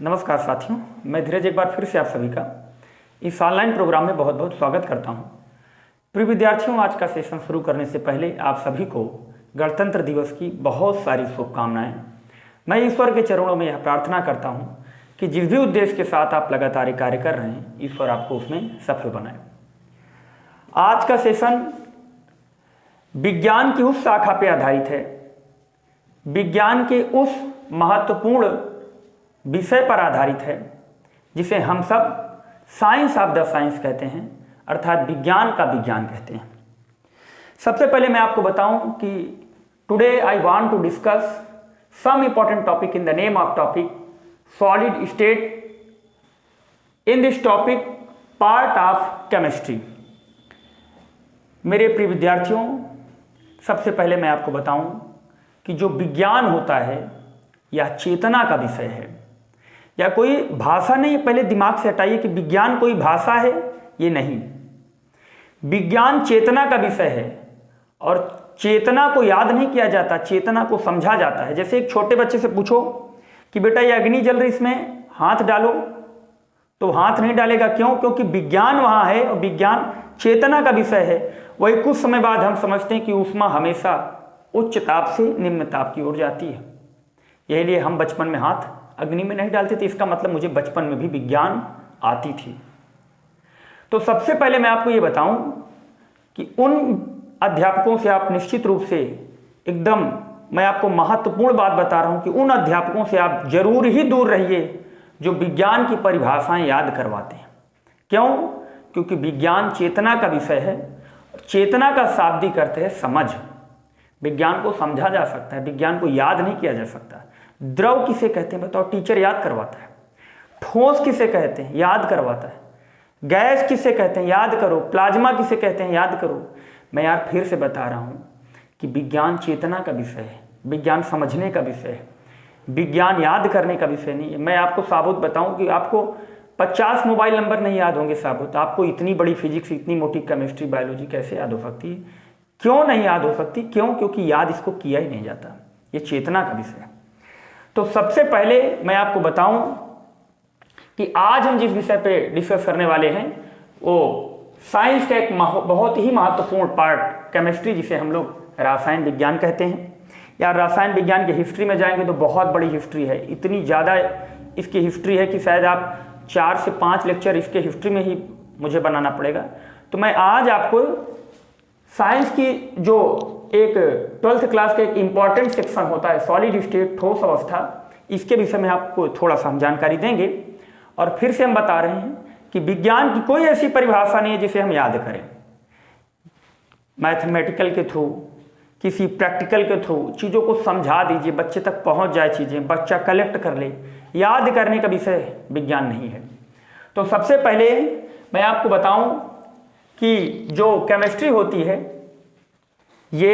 नमस्कार साथियों, मैं धीरज एक बार फिर से आप सभी का इस ऑनलाइन प्रोग्राम में बहुत बहुत स्वागत करता हूं। प्रिय विद्यार्थियों, आज का सेशन शुरू करने से पहले आप सभी को गणतंत्र दिवस की बहुत सारी शुभकामनाएं। मैं ईश्वर के चरणों में यह प्रार्थना करता हूं कि जिस भी उद्देश्य के साथ आप लगातार ये कार्य कर रहे हैं, ईश्वर आपको उसमें सफल बनाए। आज का सेशन विज्ञान की उस शाखा पर आधारित है, विज्ञान के उस महत्वपूर्ण विषय पर आधारित है जिसे हम सब साइंस ऑफ द साइंस कहते हैं, अर्थात विज्ञान का विज्ञान कहते हैं। सबसे पहले मैं आपको बताऊं कि today I want to discuss some important topic in the name of topic solid state in this topic part of chemistry. मेरे प्रिय विद्यार्थियों, सबसे पहले मैं आपको बताऊं कि जो विज्ञान होता है यह चेतना का विषय है, या कोई भाषा नहीं। पहले दिमाग से हटाइए कि विज्ञान कोई भाषा है, ये नहीं। विज्ञान चेतना का विषय है और चेतना को याद नहीं किया जाता, चेतना को समझा जाता है। जैसे एक छोटे बच्चे से पूछो कि बेटा ये अग्नि जल रही, इसमें हाथ डालो, तो हाथ नहीं डालेगा। क्यों? क्योंकि विज्ञान वहां है और विज्ञान चेतना का विषय है। वही कुछ समय बाद हम समझते हैं कि ऊष्मा हमेशा उच्च ताप से निम्न ताप की ओर जाती है। यही लिए हम बचपन में हाथ अग्नि में नहीं डालते थे। इसका मतलब मुझे बचपन में भी विज्ञान आती थी। तो सबसे पहले मैं आपको ये बताऊं कि उन अध्यापकों से आप निश्चित रूप से एकदम, मैं आपको महत्वपूर्ण बात बता रहा हूं कि उन अध्यापकों से आप जरूर ही दूर रहिए जो विज्ञान की परिभाषाएं याद करवाते हैं। क्यों? क्योंकि विज्ञान चेतना का विषय है। चेतना का शाब्दिक अर्थ है समझ। विज्ञान को समझा जा सकता है, विज्ञान को याद नहीं किया जा सकता। द्रव किसे कहते हैं बताओ? टीचर याद करवाता है। ठोस किसे कहते हैं? याद करवाता है। गैस किसे कहते हैं? याद करो। प्लाज्मा किसे कहते हैं? याद करो। मैं यार फिर से बता रहा हूं कि विज्ञान चेतना का विषय है, विज्ञान समझने का विषय है, विज्ञान याद करने का विषय नहीं है। मैं आपको साबुत बताऊं कि आपको 50 मोबाइल नंबर नहीं याद होंगे साबुत, आपको इतनी बड़ी फिजिक्स, इतनी मोटी केमिस्ट्री, बायोलॉजी कैसे याद हो सकती है? क्यों नहीं याद हो सकती? क्यों? क्योंकि याद इसको किया ही नहीं जाता। ये चेतना का विषय है। तो सबसे पहले मैं आपको बताऊं कि आज हम जिस विषय पे डिस्कस करने वाले हैं वो साइंस का एक बहुत ही महत्वपूर्ण पार्ट, केमिस्ट्री, जिसे हम लोग रसायन विज्ञान कहते हैं। या रसायन विज्ञान की हिस्ट्री में जाएंगे तो बहुत बड़ी हिस्ट्री है। इतनी ज़्यादा इसकी हिस्ट्री है कि शायद आप 4 से 5 लेक्चर इसके हिस्ट्री में ही मुझे बनाना पड़ेगा। तो मैं आज आपको साइंस की जो एक 12th क्लास का एक इंपॉर्टेंट सेक्शन होता है सॉलिड स्टेट, ठोस अवस्था, इसके विषय में आपको थोड़ा सा हम जानकारी देंगे। और फिर से हम बता रहे हैं कि विज्ञान की कोई ऐसी परिभाषा नहीं है जिसे हम याद करें। मैथमेटिकल के थ्रू, किसी प्रैक्टिकल के थ्रू चीज़ों को समझा दीजिए, बच्चे तक पहुंच जाए चीज़ें, बच्चा कलेक्ट कर ले। याद करने का विषय विज्ञान नहीं है। तो सबसे पहले मैं आपको बताऊं कि जो केमिस्ट्री होती है ये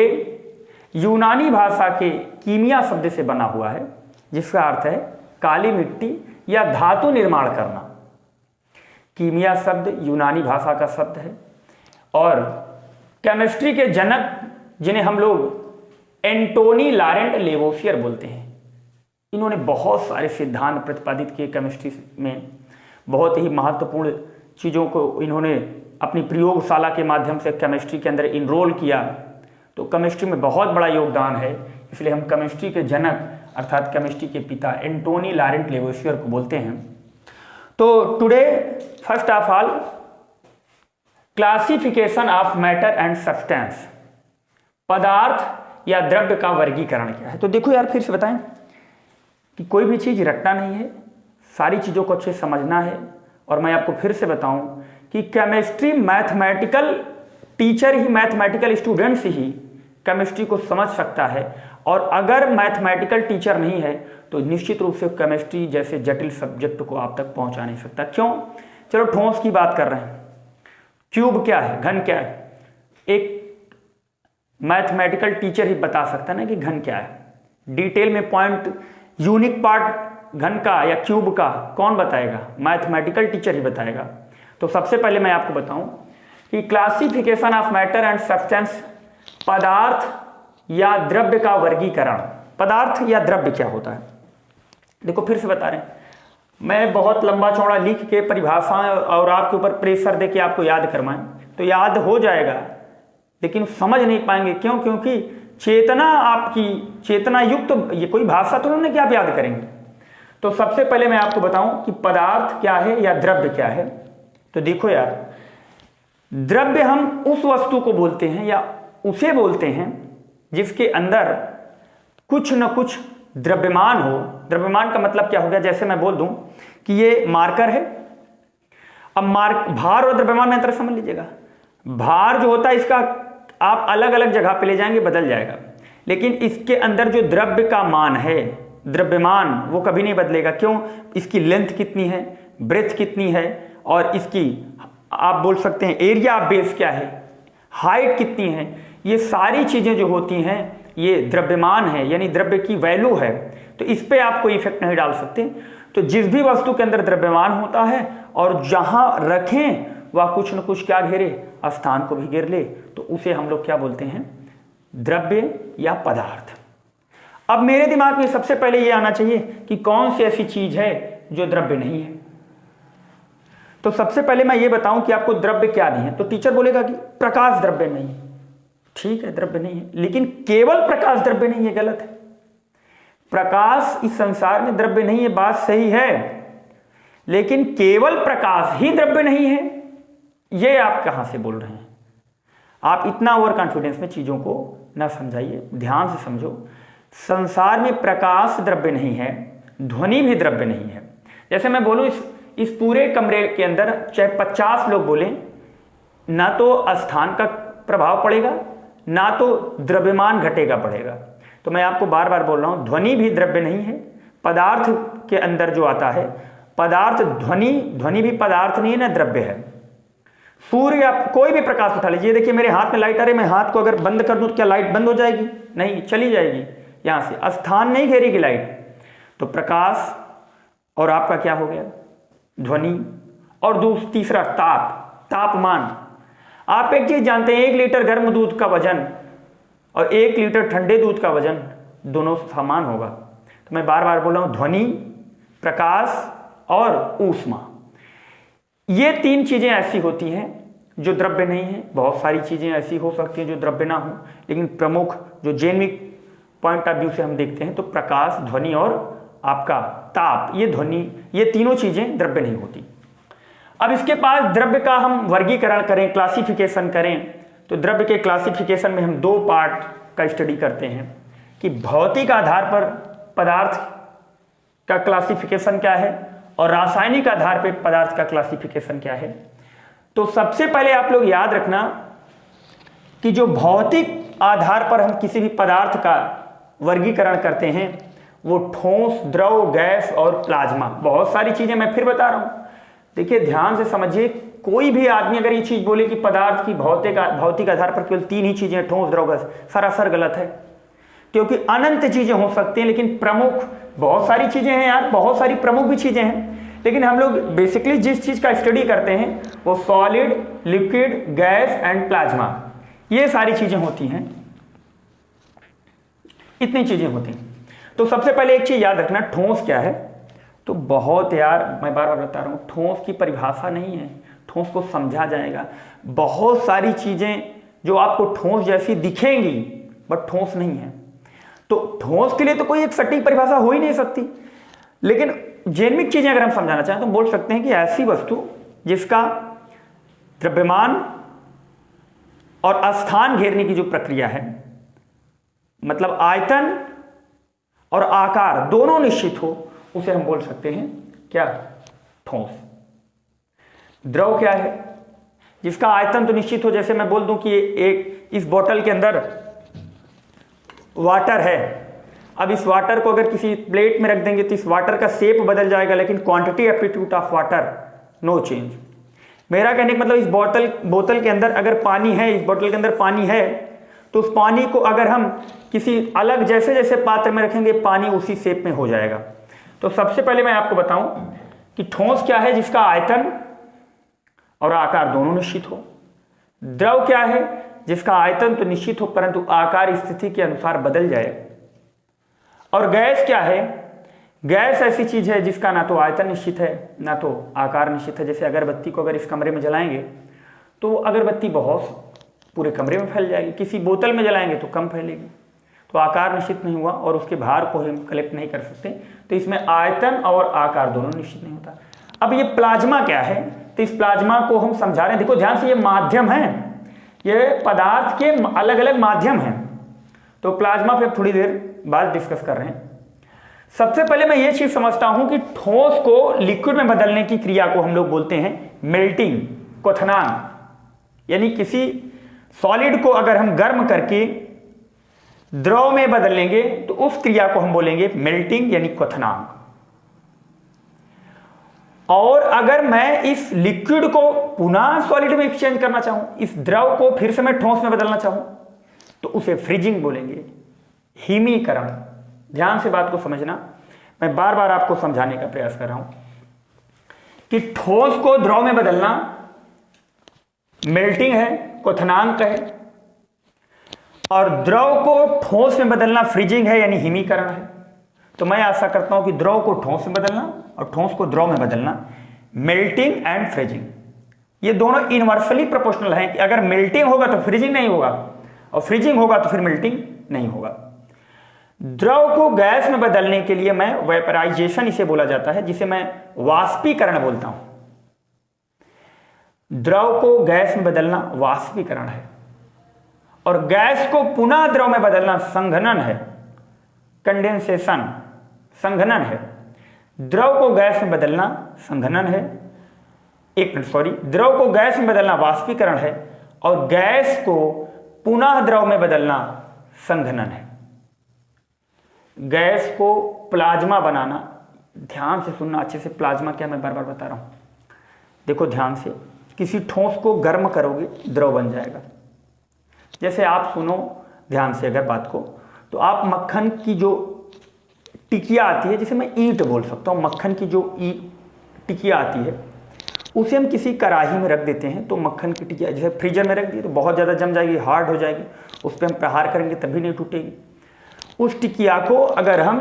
यूनानी भाषा के कीमिया शब्द से बना हुआ है, जिसका अर्थ है काली मिट्टी या धातु निर्माण करना। कीमिया शब्द यूनानी भाषा का शब्द है और केमिस्ट्री के जनक, जिन्हें हम लोग एंटोनी लॉरेंट लेवोसियर बोलते हैं, इन्होंने बहुत सारे सिद्धांत प्रतिपादित किए केमिस्ट्री में। बहुत ही महत्वपूर्ण चीज़ों को इन्होंने अपनी प्रयोगशाला के माध्यम से केमिस्ट्री के अंदर इनरोल किया। तो केमिस्ट्री में बहुत बड़ा योगदान है, इसलिए हम केमिस्ट्री के जनक अर्थात केमिस्ट्री के पिता एंटोनी लॉरेंट लेवोसियर को बोलते हैं। तो today first of all classification of matter and substance, पदार्थ या द्रव्य का वर्गीकरण क्या है। तो देखो यार, फिर से बताएं कि कोई भी चीज़ रटना नहीं है, सारी चीज़ों को अच्छे समझना है। और मैं आपको फिर से बताऊं कि केमिस्ट्री मैथमेटिकल टीचर ही, मैथमेटिकल स्टूडेंट्स ही केमिस्ट्री को समझ सकता है। और अगर मैथमेटिकल टीचर नहीं है तो निश्चित रूप से केमिस्ट्री जैसे जटिल सब्जेक्ट को आप तक पहुंचा नहीं सकता। क्यों? चलो ठोस की बात कर रहे हैं। क्यूब क्या है, घन क्या है? एक मैथमेटिकल टीचर ही बता सकता है ना कि घन क्या है। डिटेल में पॉइंट, यूनिक पार्ट घन का या क्यूब का कौन बताएगा? मैथमेटिकल टीचर ही बताएगा। तो सबसे पहले मैं आपको बताऊं कि classification of matter and substance, पदार्थ या द्रव्य का वर्गीकरण। पदार्थ या द्रव्य क्या होता है? देखो फिर से बता रहे हैं, मैं बहुत लंबा चौड़ा लिख के परिभाषाएं और आपके ऊपर प्रेशर दे के आपको याद करवाएं तो याद हो जाएगा, लेकिन समझ नहीं पाएंगे। क्यों? क्योंकि चेतना आपकी चेतना युक्त तो ये कोई भाषा तो नहीं कि आप याद करेंगे। तो सबसे पहले मैं आपको बताऊं कि पदार्थ क्या है या द्रव्य क्या है। तो देखो यार, द्रव्य हम उस वस्तु को बोलते हैं या उसे बोलते हैं जिसके अंदर कुछ न कुछ द्रव्यमान हो। द्रव्यमान का मतलब क्या हो गया? जैसे मैं बोल दूं कि ये मार्कर है। अब भार और द्रव्यमान में अंतर समझ लीजिएगा। भार जो होता है इसका आप अलग अलग जगह पे ले जाएंगे, बदल जाएगा, लेकिन इसके अंदर जो द्रव्य का मान है, द्रव्यमान, वो कभी नहीं बदलेगा। क्यों? इसकी लेंथ कितनी है, ब्रेथ कितनी है, और इसकी आप बोल सकते हैं एरिया ऑफ बेस क्या है, हाइट कितनी है, ये सारी चीजें जो होती हैं ये द्रव्यमान है, यानी द्रव्य की वैल्यू है। तो इस पे आप कोई इफेक्ट नहीं डाल सकते। तो जिस भी वस्तु के अंदर द्रव्यमान होता है और जहां रखें वह कुछ न कुछ क्या घेरे, स्थान को भी घेर ले, तो उसे हम लोग क्या बोलते हैं? द्रव्य या पदार्थ। अब मेरे दिमाग में सबसे पहले यह आना चाहिए कि कौन सी ऐसी चीज है जो द्रव्य नहीं है। तो सबसे पहले मैं ये बताऊं कि आपको द्रव्य क्या नहीं है। तो टीचर बोलेगा कि प्रकाश द्रव्य नहीं है। ठीक है, द्रव्य नहीं है, लेकिन केवल प्रकाश द्रव्य नहीं है, गलत है। प्रकाश इस संसार में द्रव्य नहीं है, बात सही है, लेकिन केवल प्रकाश ही द्रव्य नहीं है, ये आप कहां से बोल रहे हैं? आप इतना ओवर कॉन्फिडेंस में चीजों को ना समझाइए, ध्यान से समझो। संसार में प्रकाश द्रव्य नहीं है, ध्वनि भी द्रव्य नहीं है। जैसे मैं बोलूं इस पूरे कमरे के अंदर चाहे 50 लोग बोलें, ना तो स्थान का प्रभाव पड़ेगा, ना तो द्रव्यमान घटेगा बढ़ेगा। तो मैं आपको बार बार बोल रहा हूं, ध्वनि भी द्रव्य नहीं है। पदार्थ के अंदर जो आता है पदार्थ, ध्वनि भी पदार्थ नहीं है ना द्रव्य है। सूर्य, आप कोई भी प्रकाश उठा लीजिए, देखिए मेरे हाथ में लाइट आ रही है, मैं हाथ को अगर बंद कर दूं तो क्या लाइट बंद हो जाएगी? नहीं, चली जाएगी, यहां से स्थान नहीं घेरेगी लाइट। तो प्रकाश और आपका क्या हो गया? ध्वनि। और तीसरा तापमान। आप एक चीज जानते हैं, 1 लीटर गर्म दूध का वजन और 1 लीटर ठंडे दूध का वजन दोनों समान होगा। तो मैं बार बार बोल रहा हूं, ध्वनि, प्रकाश और ऊष्मा, ये 3 चीजें ऐसी होती हैं जो द्रव्य नहीं है। बहुत सारी चीजें ऐसी हो सकती हैं जो द्रव्य ना हो, लेकिन प्रमुख जो जेनरिक पॉइंट ऑफ व्यू से हम देखते हैं तो प्रकाश, ध्वनि और आपका ताप, ये तीनों चीजें द्रव्य नहीं होती। अब इसके पास द्रव्य का हम वर्गीकरण करें, क्लासिफिकेशन करें, तो द्रव्य के क्लासिफिकेशन में हम 2 पार्ट का स्टडी करते हैं कि भौतिक आधार पर पदार्थ का क्लासिफिकेशन क्या है और रासायनिक आधार पर पदार्थ का क्लासिफिकेशन क्या है। तो सबसे पहले आप लोग याद रखना कि जो भौतिक आधार पर हम किसी भी पदार्थ का वर्गीकरण करते हैं वो ठोस, द्रव, गैस और प्लाज्मा, बहुत सारी चीजें मैं फिर बता रहा हूं। देखिए ध्यान से समझिए, कोई भी आदमी अगर ये चीज बोले कि पदार्थ की भौतिक आधार पर केवल 3 ही चीजें, ठोस, द्रव, गैस, सरासर गलत है। क्योंकि अनंत चीजें हो सकती हैं, लेकिन प्रमुख बहुत सारी चीजें हैं यार, बहुत सारी प्रमुख भी चीजें हैं, लेकिन हम लोग बेसिकली जिस चीज का स्टडी करते हैं वो solid, liquid, gas and plasma, ये सारी चीजें होती हैं, इतनी चीजें होती हैं। तो सबसे पहले एक चीज याद रखना, ठोस क्या है। तो बहुत यार, मैं बार बार बता रहा हूं, ठोस की परिभाषा नहीं है, ठोस को समझा जाएगा। बहुत सारी चीजें जो आपको ठोस जैसी दिखेंगी बट ठोस नहीं है। तो ठोस के लिए तो कोई एक सटीक परिभाषा हो ही नहीं सकती, लेकिन जेनरिक चीजें अगर हम समझाना चाहें तो बोल सकते हैं कि ऐसी वस्तु जिसका द्रव्यमान और स्थान घेरने की जो प्रक्रिया है, मतलब आयतन और आकार दोनों निश्चित हो, उसे हम बोल सकते हैं क्या? ठोस। द्रव क्या है? जिसका आयतन तो निश्चित हो, जैसे मैं बोल दूं कि एक इस बोतल के अंदर वाटर है, अब इस वाटर को अगर किसी प्लेट में रख देंगे तो इस वाटर का शेप बदल जाएगा, लेकिन quantity aptitude of water no change. मेरा कहने का मतलब इस बोतल के अंदर अगर पानी है, इस बोतल के अंदर पानी है, तो उस पानी को अगर हम किसी अलग जैसे जैसे पात्र में रखेंगे पानी उसी शेप में हो जाएगा। तो सबसे पहले मैं आपको बताऊं कि ठोस क्या है? जिसका आयतन और आकार दोनों निश्चित हो। द्रव क्या है? जिसका आयतन तो निश्चित हो परंतु आकार स्थिति के अनुसार बदल जाए। और गैस क्या है? गैस ऐसी चीज है जिसका ना तो आयतन निश्चित है ना तो आकार निश्चित है। जैसे अगरबत्ती को अगर इस कमरे में जलाएंगे तो अगरबत्ती बहुत पूरे कमरे में फैल जाएगी, किसी बोतल में जलाएंगे तो कम फैलेगी। तो आकार निश्चित नहीं हुआ और उसके भार को हम कलेक्ट नहीं कर सकते, तो इसमें आयतन और आकार दोनों निश्चित नहीं होता। अब ये प्लाज्मा क्या है, तो इस प्लाज्मा को हम समझा रहे हैं। देखो ध्यान से, ये माध्यम है, ये पदार्थ के अलग अलग माध्यम हैं। तो प्लाज्मा पे थोड़ी देर बाद डिस्कस कर रहे हैं। सबसे पहले मैं ये चीज समझता हूं कि ठोस को लिक्विड में बदलने की क्रिया को हम लोग बोलते हैं मेल्टिंग, क्वथनांक। यानी किसी सॉलिड को अगर हम गर्म करके द्रव में बदल लेंगे तो उस क्रिया को हम बोलेंगे मेल्टिंग यानी क्वथनांक। और अगर मैं इस लिक्विड को पुनः सॉलिड में एक्सचेंज करना चाहूं, इस द्रव को फिर से मैं ठोस में बदलना चाहूं, तो उसे फ्रीजिंग बोलेंगे, हिमीकरण। ध्यान से बात को समझना, मैं बार बार आपको समझाने का प्रयास कर रहा हूं कि ठोस को द्रव में बदलना मेल्टिंग है, क्वथनांक है, और द्रव को ठोस में बदलना फ्रीजिंग है यानी हिमीकरण है। तो मैं आशा करता हूं कि द्रव को ठोस में बदलना और ठोस को द्रव में बदलना मेल्टिंग एंड फ्रीजिंग, ये दोनों इनवर्सली प्रोपोर्शनल हैं कि अगर मेल्टिंग होगा तो फ्रीजिंग नहीं होगा और फ्रीजिंग होगा तो फिर मेल्टिंग नहीं होगा। द्रव को गैस में बदलने के लिए मैं वेपराइजेशन इसे बोला जाता है, जिसे मैं वाष्पीकरण बोलता हूं। द्रव को गैस में बदलना वाष्पीकरण है और गैस को पुनः द्रव में बदलना संघनन है, कंडेंसेशन, संघनन है। द्रव को गैस में बदलना संघनन है, द्रव को गैस में बदलना वाष्पीकरण है और गैस को पुनः द्रव में बदलना संघनन है। गैस को प्लाज्मा बनाना, ध्यान से सुनना अच्छे से, प्लाज्मा क्या मैं बार बार बता रहा हूं। देखो ध्यान से, किसी ठोस को गर्म करोगे द्रव बन जाएगा। जैसे आप सुनो ध्यान से अगर बात को, तो आप मक्खन की जो टिकिया आती है, जिसे मैं ईंट बोल सकता हूँ, मक्खन की जो टिकिया आती है उसे हम किसी कढ़ाई में रख देते हैं तो मक्खन की टिकिया जैसे फ्रीजर में रख दी तो बहुत ज़्यादा जम जाएगी, हार्ड हो जाएगी, उस पर हम प्रहार करेंगे तभी नहीं टूटेगी। उस टिकिया को अगर हम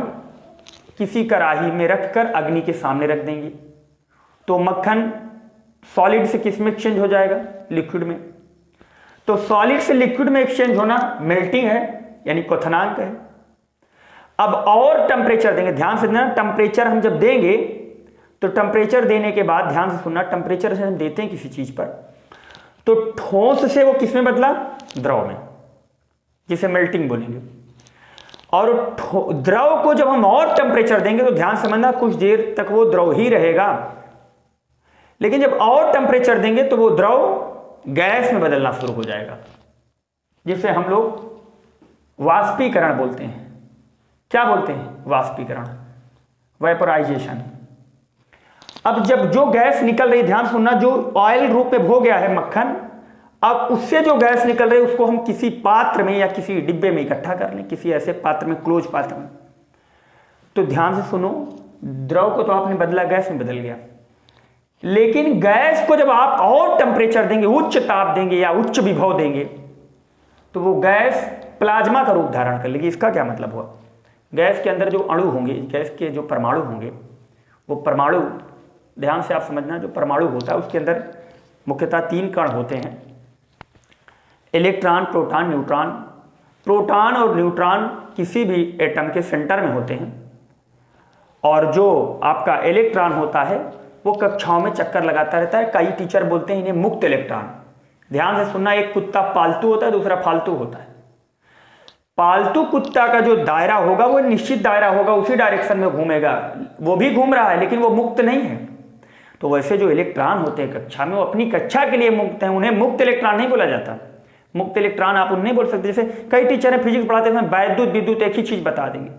किसी कढ़ाई में रखकर अग्नि के सामने रख देंगे तो मक्खन सॉलिड से किस में एक्सचेंज हो जाएगा, लिक्विड में। तो सॉलिड से लिक्विड में एक्सचेंज होना मेल्टिंग है यानी क्वथनांक है। अब और टेम्परेचर देंगे, ध्यान से देना, टेम्परेचर हम जब देंगे तो टेम्परेचर देने के बाद ध्यान से सुनना, टेम्परेचर से हम देते हैं किसी चीज पर तो ठोस से वो किस में बदला, द्रव में, जिसे मेल्टिंग बोलेंगे। और द्रव को जब हम और टेम्परेचर देंगे तो ध्यान समझना, कुछ देर तक वो द्रव ही रहेगा, लेकिन जब और टेम्परेचर देंगे तो वो द्रव गैस में बदलना शुरू हो जाएगा, जिसे हम लोग वाष्पीकरण बोलते हैं। क्या बोलते हैं, वाष्पीकरण, वेपोराइजेशन। अब जब जो गैस निकल रही, ध्यान सुनना, जो ऑयल रूप में हो गया है मक्खन, अब उससे जो गैस निकल रही है उसको हम किसी पात्र में या किसी डिब्बे में इकट्ठा कर लें, किसी ऐसे पात्र में, क्लोज पात्र में। तो ध्यान से सुनो, द्रव को तो आपने बदला, गैस में बदल गया, लेकिन गैस को जब आप और टेम्परेचर देंगे, उच्च ताप देंगे या उच्च विभव देंगे तो वो गैस प्लाज्मा का रूप धारण कर लेगी। इसका क्या मतलब हुआ, गैस के अंदर जो अणु होंगे, गैस के जो परमाणु होंगे, वो परमाणु, ध्यान से आप समझना, जो परमाणु होता है उसके अंदर मुख्यतः 3 कण होते हैं, इलेक्ट्रॉन, प्रोटॉन, न्यूट्रॉन। प्रोटॉन और न्यूट्रॉन किसी भी एटम के सेंटर में होते हैं और जो आपका इलेक्ट्रॉन होता है वो कक्षाओं में चक्कर लगाता रहता है। कई टीचर बोलते हैं इन्हें मुक्त इलेक्ट्रॉन। ध्यान से सुनना, एक कुत्ता पालतू होता है, दूसरा फालतू होता है। पालतू कुत्ता का जो दायरा होगा वो निश्चित दायरा होगा, उसी डायरेक्शन में घूमेगा, वो भी घूम रहा है लेकिन वो मुक्त नहीं है। तो वैसे जो इलेक्ट्रॉन होते हैं कक्षा में, वो अपनी कक्षा के लिए मुक्त हैं, उन्हें मुक्त इलेक्ट्रॉन नहीं बोला जाता। मुक्त इलेक्ट्रॉन आप उन्हें बोल सकते, जैसे कई टीचर हैं फिजिक्स पढ़ाते हैं वैद्युत विद्युत एक ही चीज बता देंगे,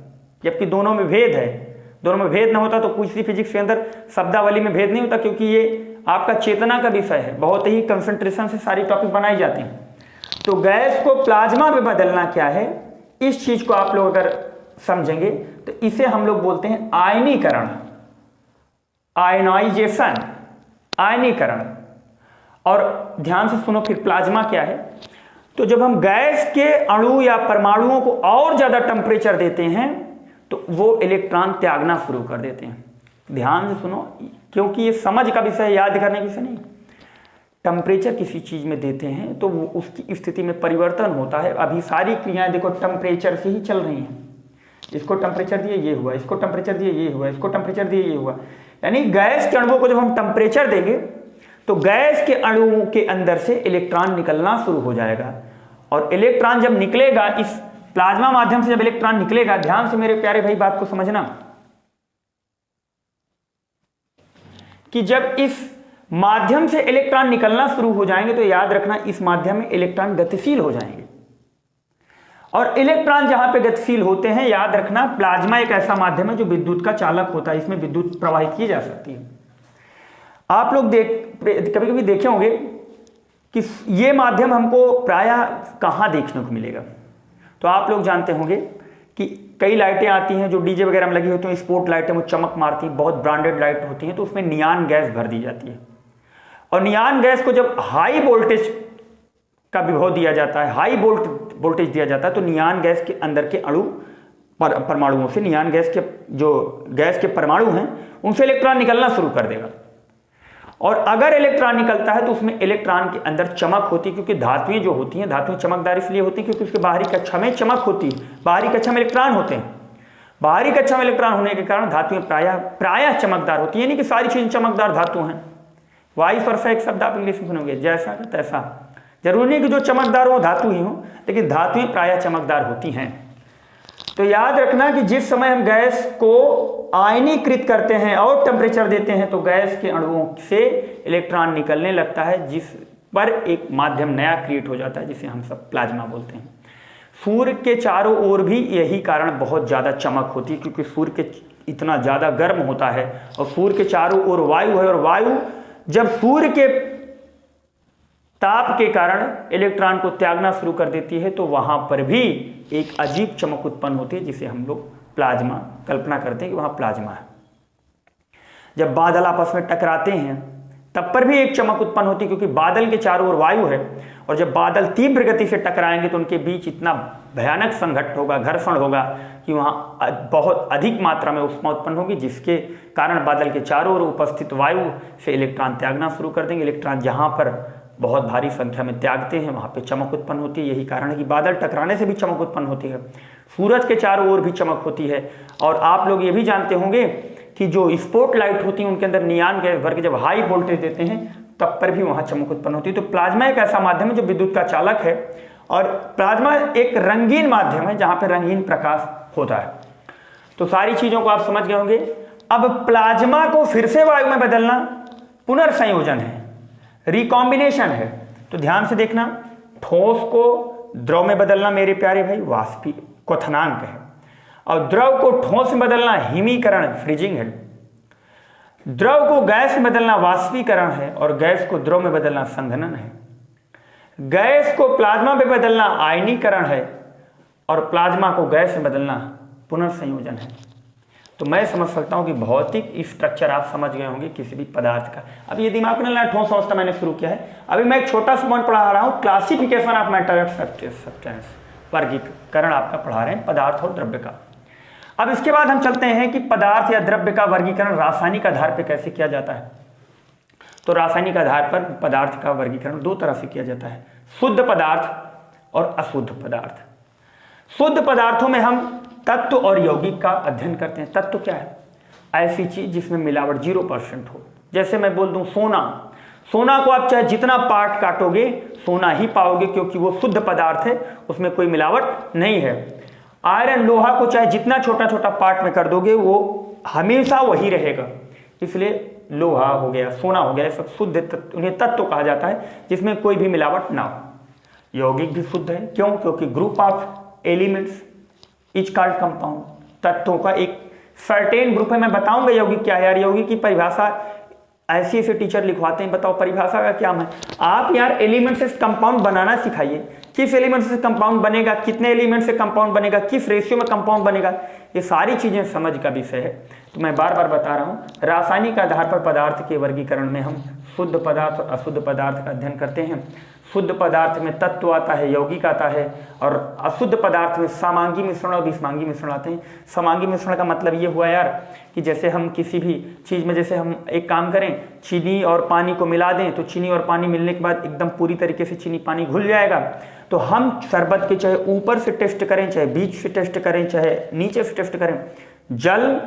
जबकि दोनों में भेद है। दोनों में भेद ना होता तो कुछ भी फिजिक्स के अंदर शब्दावली में भेद नहीं होता, क्योंकि ये आपका चेतना का विषय है, बहुत ही कंसंट्रेशन से सारी टॉपिक बनाई जाती हैं। तो गैस को प्लाज्मा में बदलना क्या है, इस चीज को आप लोग अगर समझेंगे तो इसे हम लोग बोलते हैं आयनीकरण, आयनाइजेशन, आयनीकरण। और ध्यान से सुनो फिर प्लाज्मा क्या है। तो जब हम गैस के अणु या परमाणुओं को और ज्यादा टेम्परेचर देते हैं तो वो इलेक्ट्रॉन त्यागना शुरू कर देते हैं। ध्यान से सुनो, क्योंकि ये समझ का विषय, याद करने का विषय नहीं। टेम्परेचर किसी चीज में देते हैं तो वो उसकी स्थिति में परिवर्तन होता है। अभी सारी क्रियाएं देखो टेम्परेचर से ही चल रही हैं। इसको टेम्परेचर दिए ये हुआ, इसको टेम्परेचर दिए ये हुआ, इसको टेम्परेचर दिए ये हुआ। यानी गैस के अणुओं को जब हम टेम्परेचर देंगे तो गैस के अणुओं के अंदर से इलेक्ट्रॉन निकलना शुरू हो जाएगा। और इलेक्ट्रॉन जब निकलेगा, इस प्लाज्मा माध्यम से जब इलेक्ट्रॉन निकलेगा, ध्यान से मेरे प्यारे भाई बात को समझना, कि जब इस माध्यम से इलेक्ट्रॉन निकलना शुरू हो जाएंगे तो याद रखना इस माध्यम में इलेक्ट्रॉन गतिशील हो जाएंगे। और इलेक्ट्रॉन जहां पे गतिशील होते हैं, याद रखना प्लाज्मा एक ऐसा माध्यम है जो विद्युत का चालक होता है, इसमें विद्युत प्रवाहित की जा सकती है। आप लोग कभी कभी देखे होंगे कि ये माध्यम हमको प्रायः कहां देखने को मिलेगा। तो आप लोग जानते होंगे कि कई लाइटें आती हैं जो डीजे वगैरह में लगी होती हैं, स्पॉट लाइटें, वो चमक मारती हैं, बहुत ब्रांडेड लाइट होती हैं, तो उसमें नियान गैस भर दी जाती है। और नियान गैस को जब हाई वोल्टेज का विभव दिया जाता है, हाई वोल्टेज दिया जाता है, तो नियान गैस के अंदर के अणु परमाणुओं से, नियान गैस के जो गैस के परमाणु हैं उनसे इलेक्ट्रॉन निकलना शुरू कर देगा। और अगर इलेक्ट्रॉन निकलता है तो उसमें इलेक्ट्रॉन के अंदर चमक होती है, क्योंकि धातुएं जो होती हैं, धातुएं चमकदार इसलिए होती हैं क्योंकि उसके बाहरी कक्षा में चमक होती है, बाहरी कक्षा में इलेक्ट्रॉन होते हैं। बाहरी कक्षा में इलेक्ट्रॉन होने के कारण धातुएं प्रायः चमकदार होती है, यानी कि सारी चीजें चमकदार धातु हैं। वाइस वर्सा एक शब्द आप इंग्लिश में सुनोगे, जैसा तैसा। जरूरी नहीं कि जो चमकदार हो धातु ही हो, लेकिन धातुएं प्रायः चमकदार होती हैं। तो याद रखना कि जिस समय हम गैस को आयनीकृत करते हैं और टेम्परेचर देते हैं तो गैस के अणुओं से इलेक्ट्रॉन निकलने लगता है, जिस पर एक माध्यम नया क्रिएट हो जाता है जिसे हम सब प्लाज्मा बोलते हैं। सूर्य के चारों ओर भी यही कारण बहुत ज्यादा चमक होती है, क्योंकि सूर्य के इतना ज्यादा गर्म होता है और सूर्य के चारों ओर वायु है, और वायु जब सूर्य के ताप के कारण इलेक्ट्रॉन को त्यागना शुरू कर देती है तो वहां पर भी एक अजीब चमक उत्पन्न होती है जिसे हम लोग प्लाज्मा कल्पना करते हैं कि वहां प्लाज्मा है। जब बादल आपस में टकराते हैं तब पर भी एक चमक उत्पन्न होती है, क्योंकि बादल के चारों ओर वायु है, और जब बादल तीव्र गति से टकराएंगे तो उनके बीच इतना भयानक संघट्ट होगा, घर्षण होगा कि वहां बहुत अधिक मात्रा में ऊष्मा उत्पन्न होगी, जिसके कारण बादल के चारों ओर उपस्थित वायु से इलेक्ट्रॉन त्यागना शुरू कर देंगे। इलेक्ट्रॉन जहां पर बहुत भारी संख्या में त्यागते हैं वहां पे चमक उत्पन्न होती है। यही कारण है कि बादल टकराने से भी चमक उत्पन्न होती है, सूरज के चारों ओर भी चमक होती है। और आप लोग ये भी जानते होंगे कि जो स्पॉट लाइट होती है उनके अंदर नियान गैस भर के जब हाई वोल्टेज देते हैं तब पर भी वहां चमक उत्पन्न होती है। तो प्लाज्मा एक ऐसा माध्यम है जो विद्युत का चालक है, और प्लाज्मा एक रंगीन माध्यम है जहां पर रंगीन प्रकाश होता है। तो सारी चीजों को आप समझ गए होंगे। अब प्लाज्मा को फिर से वायु में बदलना पुनर्संयोजन है, रिकॉम्बिनेशन है। तो ध्यान से देखना, ठोस को द्रव में बदलना मेरे प्यारे भाई क्वथनांक है, और द्रव को ठोस में बदलना हिमीकरण, फ्रीजिंग है। द्रव को गैस में बदलना वाष्पीकरण है, और गैस को द्रव में बदलना संघनन है। गैस को प्लाज्मा में बदलना आयनीकरण है, और प्लाज्मा को गैस में बदलना पुनर्संयोजन है। तो मैं समझ सकता हूं कि भौतिक स्ट्रक्चर आप समझ गए होंगे किसी भी पदार्थ का। अब ये दिमाग में ठोस अवस्था मैंने शुरू किया है। अभी मैं एक छोटा सा पॉइंट पढ़ा रहा हूं, क्लासिफिकेशन ऑफ मैटर सब्सटेंस, वर्गीकरण आपका पढ़ा रहे हैं पदार्थ और द्रव्य का। अब इसके बाद हम चलते हैं कि पदार्थ या द्रव्य का वर्गीकरण रासायनिक आधार पर कैसे किया जाता है। तो रासायनिक आधार पर पदार्थ का वर्गीकरण दो तरह से किया जाता है, शुद्ध पदार्थ और अशुद्ध पदार्थ। शुद्ध पदार्थों में हम तत्व और यौगिक का अध्ययन करते हैं। तत्व क्या है? ऐसी चीज जिसमें मिलावट 0% हो। जैसे मैं बोल दूं सोना, सोना को आप चाहे जितना पार्ट काटोगे सोना ही पाओगे, क्योंकि वो शुद्ध पदार्थ है, उसमें कोई मिलावट नहीं है। आयरन, लोहा को चाहे जितना छोटा छोटा पार्ट में कर दोगे वो हमेशा वही रहेगा, इसलिए लोहा हो गया, सोना हो गया, सब शुद्ध तत्व, उन्हें तत्व कहा जाता है जिसमें कोई भी मिलावट ना हो। यौगिक भी शुद्ध है, क्यों? क्योंकि group of elements etch called compound, तत्वों का एक सर्टेन ग्रुप है। मैं बताऊंगा यौगिक क्या है यार, यौगिक की परिभाषा ऐसे ऐसे टीचर लिखवाते हैं, बताओ परिभाषा का क्या है। आप यार एलिमेंट से कंपाउंड बनाना सिखाइए, किस एलिमेंट से कंपाउंड बनेगा, कितने एलिमेंट से कंपाउंड बनेगा, किस रेशियो में कंपाउंड बनेगा, ये सारी चीजें समझ का विषय है। तो मैं बार बार बता रहा हूं, रासायनिक आधार पर पदार्थ के वर्गीकरण में हम शुद्ध पदार्थ और अशुद्ध पदार्थ का अध्ययन करते हैं। शुद्ध पदार्थ में तत्व आता है, यौगिक आता है, और अशुद्ध पदार्थ में समांगी मिश्रण और विषमांगी मिश्रण आते हैं। समांगी मिश्रण का मतलब ये हुआ यार कि जैसे हम किसी भी चीज़ में, जैसे हम एक काम करें, चीनी और पानी को मिला दें, तो चीनी और पानी मिलने के बाद एकदम पूरी तरीके से चीनी पानी घुल जाएगा। तो हम शरबत के चाहे ऊपर से टेस्ट करें, चाहे बीच से टेस्ट करें, चाहे नीचे से टेस्ट करें, जल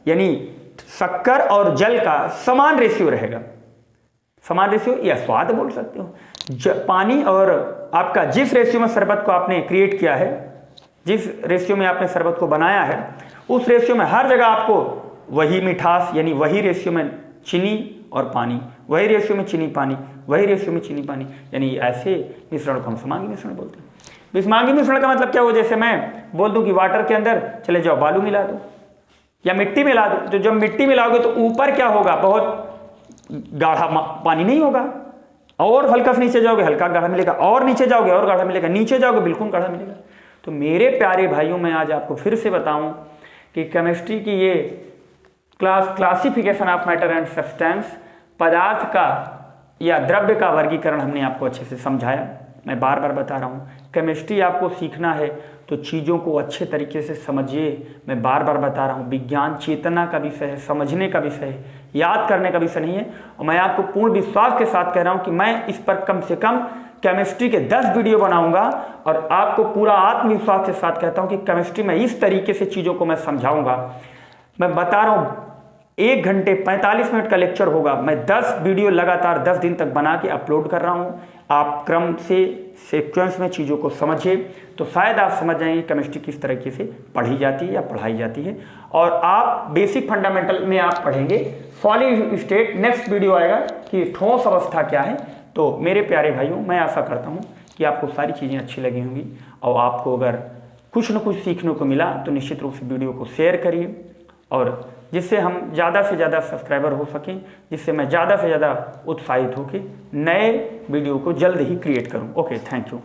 यानी शक्कर और जल का समान रेशियो रहेगा। समान रेशियो या स्वाद बोल सकते हो। पानी और आपका जिस रेशियो में शरबत को आपने क्रिएट किया है, जिस रेशियो में आपने शरबत को बनाया है, उस रेशियो में हर जगह आपको वही मिठास, यानी वही रेशियो में चीनी और पानी, वही रेशियो में चीनी पानी, वही रेशियो में चीनी पानी, यानी ऐसे मिश्रण को हम समांगी मिश्रण बोलते हैं। विषमांगी मिश्रण का मतलब क्या हो, जैसे मैं बोल दूं कि वाटर के अंदर चले जाओ बालू मिला दो या मिट्टी मिला दो, तो जब मिट्टी मिलाओगे तो ऊपर क्या होगा, बहुत गाढ़ा पानी नहीं होगा, और हल्का से नीचे जाओगे हल्का गाढ़ा मिलेगा, और नीचे जाओगे और गाढ़ा मिलेगा, नीचे जाओगे बिल्कुल गाढ़ा मिलेगा। तो मेरे प्यारे भाइयों, मैं आज आपको फिर से बताऊं कि केमिस्ट्री की ये classification of matter and substance, पदार्थ का या द्रव्य का वर्गीकरण हमने आपको अच्छे से समझाया। मैं बार बार बता रहा हूँ, केमिस्ट्री आपको सीखना है तो चीज़ों को अच्छे तरीके से समझिए। मैं बार बार बता रहा हूँ, विज्ञान चेतना का विषय है, समझने का विषय है, याद करने का विषय नहीं है। और मैं आपको पूर्ण विश्वास के साथ कह रहा हूँ कि मैं इस पर कम से कम केमिस्ट्री के 10 वीडियो बनाऊंगा, और आपको पूरा आत्मविश्वास के साथ कहता हूँ कि केमिस्ट्री में इस तरीके से चीज़ों को मैं समझाऊंगा। मैं बता रहा हूँ, 1 घंटे 45 मिनट का लेक्चर होगा। मैं 10 वीडियो लगातार 10 दिन तक बना के अपलोड कर रहा हूँ। आप क्रम से सीक्वेंस में चीज़ों को समझिए तो शायद आप समझ जाएंगे केमिस्ट्री किस तरीके से पढ़ी जाती है या पढ़ाई जाती है। और आप बेसिक फंडामेंटल में आप पढ़ेंगे, सॉलिड स्टेट नेक्स्ट वीडियो आएगा कि ठोस अवस्था क्या है। तो मेरे प्यारे भाइयों, मैं आशा करता हूँ कि आपको सारी चीज़ें अच्छी लगी होंगी, और आपको अगर कुछ न कुछ सीखने को मिला तो निश्चित रूप से वीडियो को शेयर करिए, और जिससे हम ज़्यादा से ज़्यादा सब्सक्राइबर हो सकें, जिससे मैं ज़्यादा से ज़्यादा उत्साहित होकर नए वीडियो को जल्द ही क्रिएट करूं। Okay, thank you.